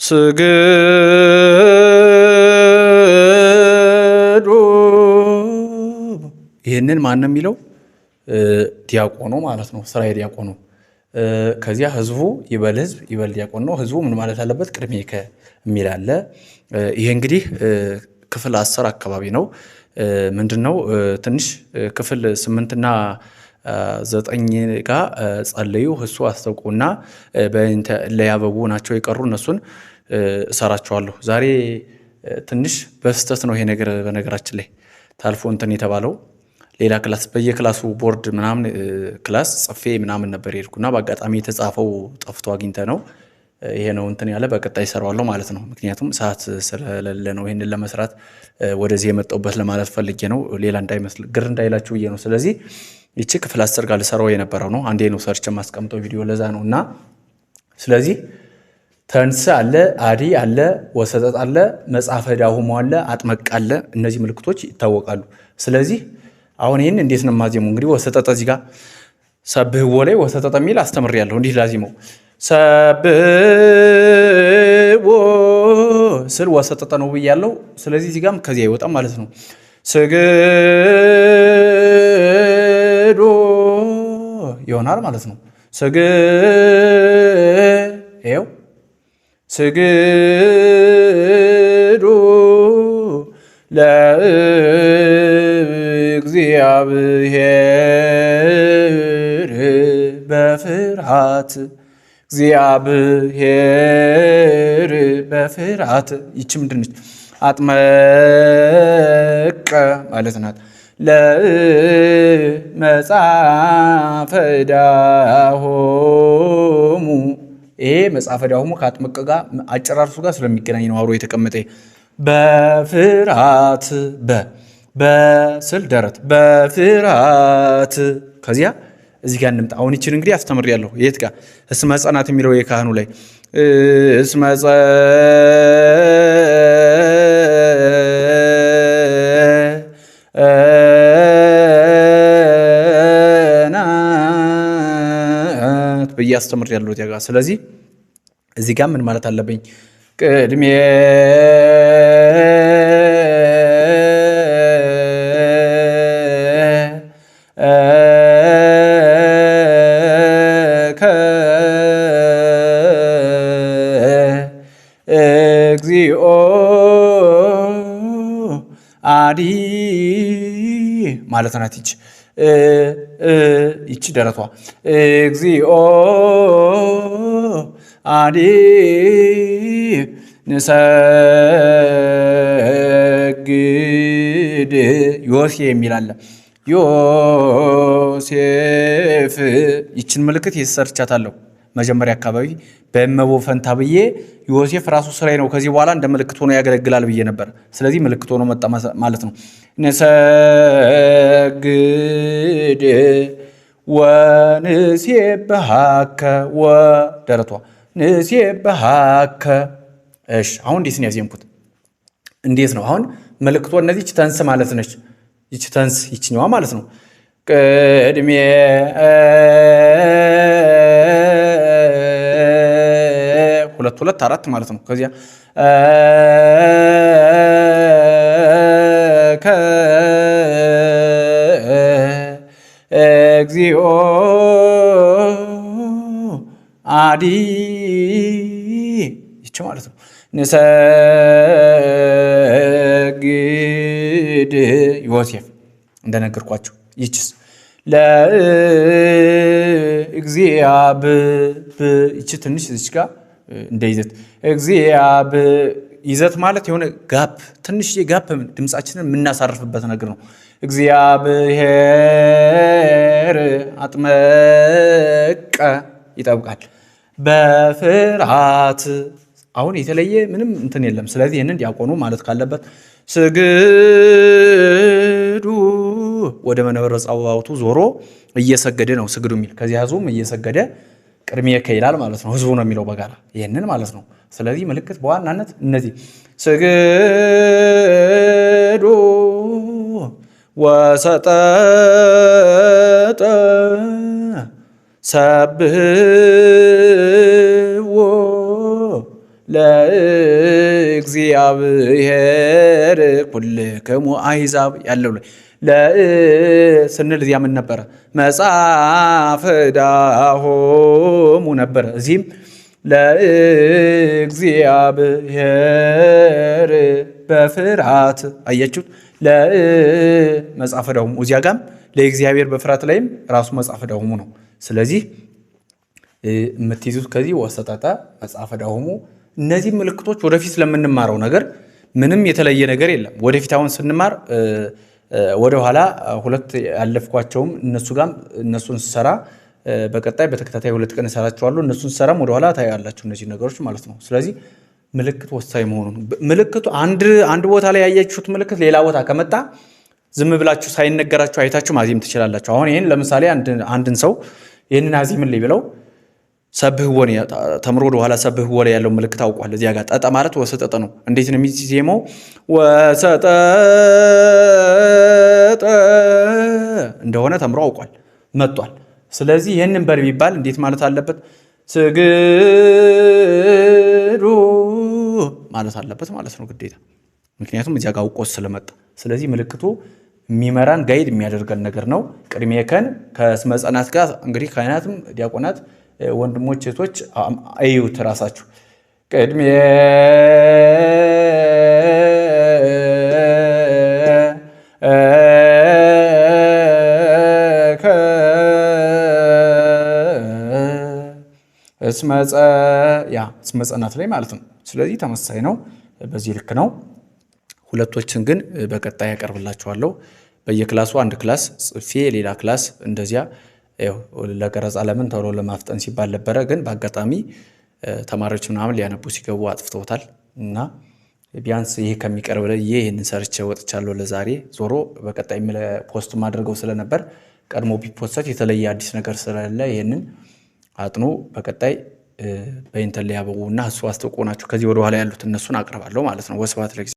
ስግዱ ይህንን ማን ነው የሚለው? ዲያቆኑ ማለት ነው። ስራዬ ዲያቆኑ። ከዚያ ህዝቡ ይበል ህዝብ ይበል ዲያቆን ነው። ህዝቡ ምን ማለት አለበት? ቅድሜ የሚል አለ። ይሄ እንግዲህ ክፍል 10 አካባቢ ነው። ምንድነው ትንሽ ክፍል 8 እና 9 ጋር ጸልዩ ህሱ አስተውቁና በእንተ ለያበቡ ናቸው የቀሩ እነሱን እሰራቸዋለሁ። ዛሬ ትንሽ በስተት ነው ይሄ ነገር። በነገራችን ላይ ታልፎ እንትን የተባለው ሌላ ክላስ በየክላሱ ቦርድ ምናምን ክላስ ጽፌ ምናምን ነበር የሄድኩና በአጋጣሚ የተጻፈው ጠፍቶ አግኝተ ነው። ይሄ ነው እንትን ያለ በቀጣይ እሰራዋለሁ ማለት ነው። ምክንያቱም ሰዓት ስለሌለ ነው ይሄንን ለመስራት ወደዚህ የመጣሁበት ለማለት ፈልጌ ነው። ሌላ እንዳይመስል ግር እንዳይላችሁ ብዬ ነው። ስለዚህ ይቺ ክፍል 10 ጋር ልሰራው የነበረው ነው። አንዴ ነው ሰርች የማስቀምጠው ቪዲዮ ለዛ ነው። እና ስለዚህ ተንስ አለ፣ አዲ አለ፣ ወሰጠጥ አለ፣ መጽሐፈ ዳሁሞ አለ፣ አጥመቅ አለ። እነዚህ ምልክቶች ይታወቃሉ። ስለዚህ አሁን ይህን እንዴት ነው የማዜመው? እንግዲህ ወሰጠጠ እዚህ ጋር ሰብህዎ ላይ ወሰጠጠ የሚል አስተምሬያለሁ። እንዲህ ላዚመው ሰብህዎ ስል ወሰጠጠ ነው ብያለሁ። ስለዚህ እዚህ ጋርም ከዚህ አይወጣም ማለት ነው። ስግዱ ይሆናል ማለት ነው። ይኸው ስግዱ ለእግዚአብሔር በፍርሃት እግዚአብሔር በፍርሃት። ይቺ ምንድን ነች? አጥመቀ ማለት ናት። ለመጽሐፈ ዳሆሙ ይሄ መጽሐፈ ዳሆሙ ከአጥመቀ ጋር አጨራርሱ ጋር ስለሚገናኝ ነው አብሮ የተቀመጠ። በፍርሃት በስል ደረት በፍርሃት። ከዚያ እዚህ ጋር እንምጣ። አሁን ይችን እንግዲህ አስተምሬያለሁ። የት ጋር? እስመ ጸናት የሚለው የካህኑ ላይ እስመ ጸናት ብዬ አስተምሬያለሁ እዚያ ጋር። ስለዚህ እዚህ ጋር ምን ማለት አለብኝ? ቅድሜ እግዚኦ አዲ ማለት ናት። ይቺ ደረቷ እግዚኦ አዲ ንሰግድ ዮሴ የሚል አለ። ዮሴፍ ይችን ምልክት የሰርቻታለሁ መጀመሪያ አካባቢ በእመቦ ፈንታ ብዬ ዮሴፍ ራሱ ስራዬ ነው ከዚህ በኋላ እንደ ምልክት ሆኖ ያገለግላል ብዬ ነበር። ስለዚህ ምልክት ሆኖ መጣ ማለት ነው። ንሰግድ ወንሴብሐከ ወደረቷ ንሴብሐከ። እሺ አሁን እንዴት ነው ያዜምኩት? እንዴት ነው አሁን ምልክቷ? እነዚህ ይች ተንስ ማለት ነች። ይች ተንስ ይችኛዋ ማለት ነው። ቅድሜ ሁለት ሁለት አራት ማለት ነው። ከዚያ እግዚኦ አዲ ይች ማለት ነው። ንሰግድ ዮሴፍ እንደነገርኳቸው። ይችስ ለእግዚአብሔር ይች ትንሽ እዚች ጋር እንደ ይዘት ይዘት ማለት የሆነ ጋፕ ትንሽ ጋፕ ድምጻችንን የምናሳርፍበት ነገር ነው። እግዚአብሔር አጥመቀ ይጠብቃል በፍርሃት። አሁን የተለየ ምንም እንትን የለም። ስለዚህ ይህንን ዲያቆኑ ማለት ካለበት ስግዱ ወደ መንበረ ጸባዖቱ ዞሮ እየሰገደ ነው ስግዱ የሚል። ከዚህ ህዝቡም እየሰገደ ቅድሜከ ይላል ማለት ነው። ህዝቡ ነው የሚለው በጋራ ይህንን ማለት ነው። ስለዚህ ምልክት በዋናነት እነዚህ ስግዱ ወሰጠጠ ሰብህዎ ለእግዚአብሔር ኩልክሙ አሕዛብ ያለው ስንል እዚያ ምን ነበረ? መጽሐፈ ዳሆሙ ነበረ። እዚህም ለእግዚአብሔር በፍርሃት አያችሁት። ለመጽሐፈ ዳሆሙ እዚያ ጋም ለእግዚአብሔር በፍርሃት ላይም ራሱ መጽሐፈ ዳሆሙ ነው። ስለዚህ የምትይዙት ከዚህ ወሰጠጠ መጽሐፈ ዳሆሙ። እነዚህ ምልክቶች ወደፊት ስለምንማረው ነገር ምንም የተለየ ነገር የለም። ወደፊት አሁን ስንማር ወደኋላ ሁለት ያለፍኳቸውም እነሱን ስሰራ በቀጣይ በተከታታይ 2 ቀን እሰራቸዋለሁ። እነሱን ስሰራም ወደኋላ ታያላችሁ እነዚህ ነገሮች ማለት ነው። ስለዚህ ምልክት ወሳኝ መሆኑን ምልክቱ አንድ ቦታ ላይ ያያችሁት ምልክት ሌላ ቦታ ከመጣ ዝም ብላችሁ ሳይነገራችሁ አይታችሁ ማዜም ትችላላችሁ። አሁን ይሄን ለምሳሌ አንድን ሰው ይሄንን አዜምልኝ ብለው ሰብህወ ተምሮ ወደኋላ ሰብህወ ላይ ያለው ምልክት አውቋል። እዚያ ጋር ጠጠ ማለት ወሰጠጠ ነው። እንዴት ነው የሚዜመው? ወሰጠጠ እንደሆነ ተምሮ አውቋል፣ መጥቷል። ስለዚህ ይህንን በር ቢባል እንዴት ማለት አለበት? ስግዱ ማለት አለበት ማለት ነው ግዴታ። ምክንያቱም እዚያ ጋር አውቆ ስለመጣ። ስለዚህ ምልክቱ የሚመራን ጋይድ የሚያደርገን ነገር ነው። ቅድሚያ ከስመ ጸናት ጋር እንግዲህ ካህናትም ዲያቆናት ወንድሞች እህቶች እዩት ራሳችሁ። ቅድሚያ እስመ ጸናት ላይ ማለት ነው። ስለዚህ ተመሳሳይ ነው፣ በዚህ ልክ ነው። ሁለቶችን ግን በቀጣይ ያቀርብላችኋለሁ። በየክላሱ አንድ ክላስ ጽፌ ሌላ ክላስ እንደዚያ ለቀረጻ ለምን ተብሎ ለማፍጠን ሲባል ነበረ። ግን በአጋጣሚ ተማሪዎች ምናምን ሊያነቡ ሲገቡ አጥፍተውታል እና ቢያንስ ይሄ ከሚቀርብ ላይ ይህንን ሰርቼ ወጥቻለሁ ለዛሬ። ዞሮ በቀጣይ ፖስት ማድረገው ስለነበር ቀድሞ ቢፖስት የተለየ አዲስ ነገር ስለሌለ ይህንን አጥኑ። በቀጣይ በኢንተል ያበቡና እሱ አስተቆናቸው ከዚህ ወደ ኋላ ያሉት እነሱን አቅርባለሁ ማለት ነው። ወስብሐት ለእግዚአብሔር።